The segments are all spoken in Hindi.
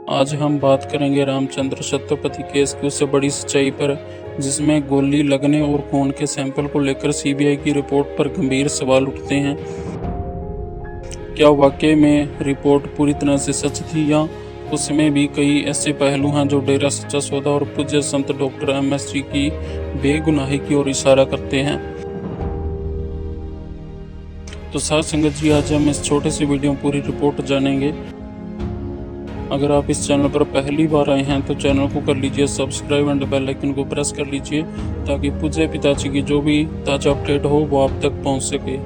आज हम बात करेंगे रामचंद्र छत्रपति केस की उससे बड़ी सच्चाई पर, जिसमें गोली लगने और खून के सैंपल को लेकर सीबीआई की रिपोर्ट पर गंभीर सवाल उठते हैं। क्या वाकई में रिपोर्ट पूरी तरह से सच थी, या उसमें भी कई ऐसे पहलू हैं जो डेरा सच्चा सौदा और पूज्य संत डॉक्टर एमएस जी की बेगुनाही की ओर इशारा करते हैं। तो साथ संगत जी, आज हम इस छोटे से वीडियो में पूरी रिपोर्ट जानेंगे। अगर आप इस चैनल पर पहली बार आए हैं तो चैनल को कर लीजिए सब्सक्राइब एंड बेल आइकन को प्रेस कर लीजिए, ताकि पूज्य पिताजी की जो भी ताज़ा अपडेट हो वो आप तक पहुंच सके।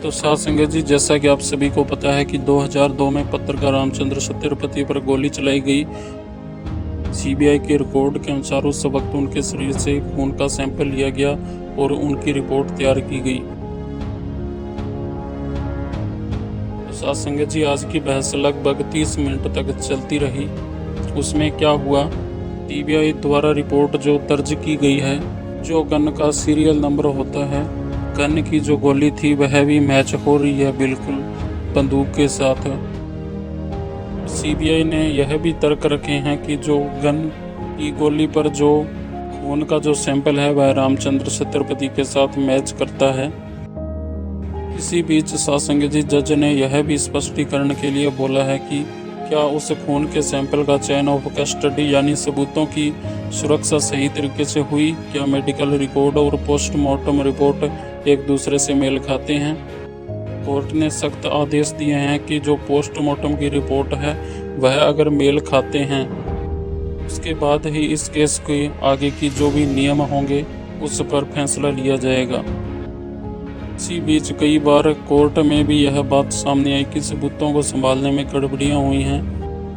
तो साथ संगत जी, जैसा कि आप सभी को पता है कि 2002 में पत्रकार रामचंद्र छत्रपति पर गोली चलाई गई। सीबीआई के रिकॉर्ड के अनुसार उस वक्त उनके शरीर से खून का सैंपल लिया गया और उनकी रिपोर्ट तैयार की गई। साथ संगत जी, आज की बहस लगभग 30 मिनट तक चलती रही। उसमें क्या हुआ, सीबीआई द्वारा रिपोर्ट जो दर्ज की गई है, जो गन का सीरियल नंबर होता है, गन की जो गोली थी वह भी मैच हो रही है बिल्कुल बंदूक के साथ। सीबीआई ने यह भी तर्क रखे हैं कि जो गन की गोली पर जो खून का जो सैंपल है वह रामचंद्र छत्रपति के साथ मैच करता है। इसी बीच सासंग जी जज ने यह भी स्पष्टीकरण के लिए बोला है कि क्या उस खून के सैंपल का चयन ऑफ कस्टडी यानी सबूतों की सुरक्षा सही तरीके से हुई, क्या मेडिकल रिकॉर्ड और पोस्टमार्टम रिपोर्ट एक दूसरे से मेल खाते हैं। कोर्ट ने सख्त आदेश दिए हैं कि जो पोस्टमार्टम की रिपोर्ट है वह अगर मेल खाते हैं, उसके बाद ही इस केस के आगे की जो भी नियम होंगे उस पर फैसला लिया जाएगा। इसी बीच कई बार कोर्ट में भी यह बात सामने आई कि सबूतों को संभालने में गड़बड़ियां हुई हैं।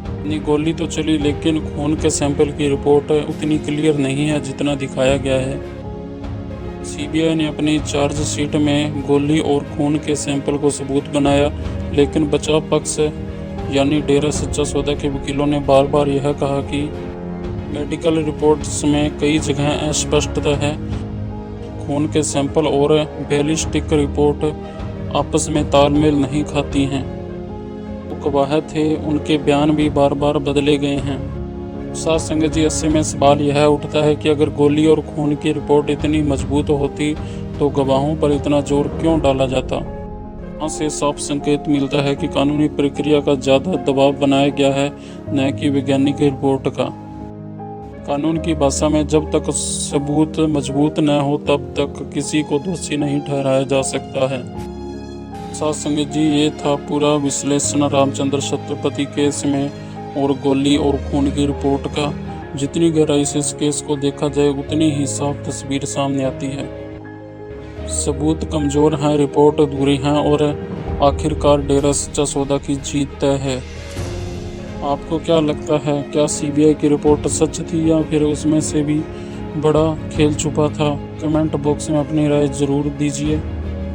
इतनी गोली तो चली, लेकिन खून के सैंपल की रिपोर्ट उतनी क्लियर नहीं है जितना दिखाया गया है। सीबीआई ने अपनी चार्जशीट में गोली और खून के सैंपल को सबूत बनाया, लेकिन बचाव पक्ष यानी डेरा सच्चा सौदा के वकीलों ने बार बार यह कहा कि मेडिकल रिपोर्ट्स में कई जगह अस्पष्टता है। खून के सैंपल और बैलिस्टिक रिपोर्ट आपस में तालमेल नहीं खाती हैं। वो गवाह थे, उनके बयान भी बार बार बदले गए हैं। साथ संगत जी, ऐसे में सवाल यह उठता है कि अगर गोली और खून की रिपोर्ट इतनी मजबूत होती तो गवाहों पर इतना जोर क्यों डाला जाता। यहाँ से साफ संकेत मिलता है कि कानूनी प्रक्रिया का ज़्यादा दबाव बनाया गया है, न कि वैज्ञानिक रिपोर्ट का। कानून की भाषा में जब तक सबूत मजबूत न हो तब तक किसी को दोषी नहीं ठहराया जा सकता है। साथ संगत जी, ये था पूरा विश्लेषण रामचंद्र छत्रपति केस में और गोली और खून की रिपोर्ट का। जितनी गहराई से इस केस को देखा जाए उतनी ही साफ तस्वीर सामने आती है। सबूत कमजोर हैं, रिपोर्ट अधूरी हैं और आखिरकार डेरा सच्चा सौदा की जीत तय है। आपको क्या लगता है, क्या सीबीआई की रिपोर्ट सच थी या फिर उसमें से भी बड़ा खेल छुपा था? कमेंट बॉक्स में अपनी राय जरूर दीजिए।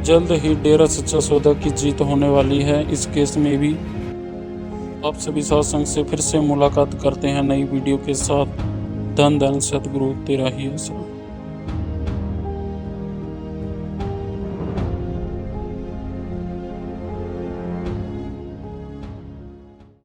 जल्द ही डेरा सच्चा सौदा की जीत होने वाली है इस केस में भी। आप सभी साथ संग से फिर से मुलाकात करते हैं नई वीडियो के साथ। धन धन सतगुरु तेरा ही आसरा।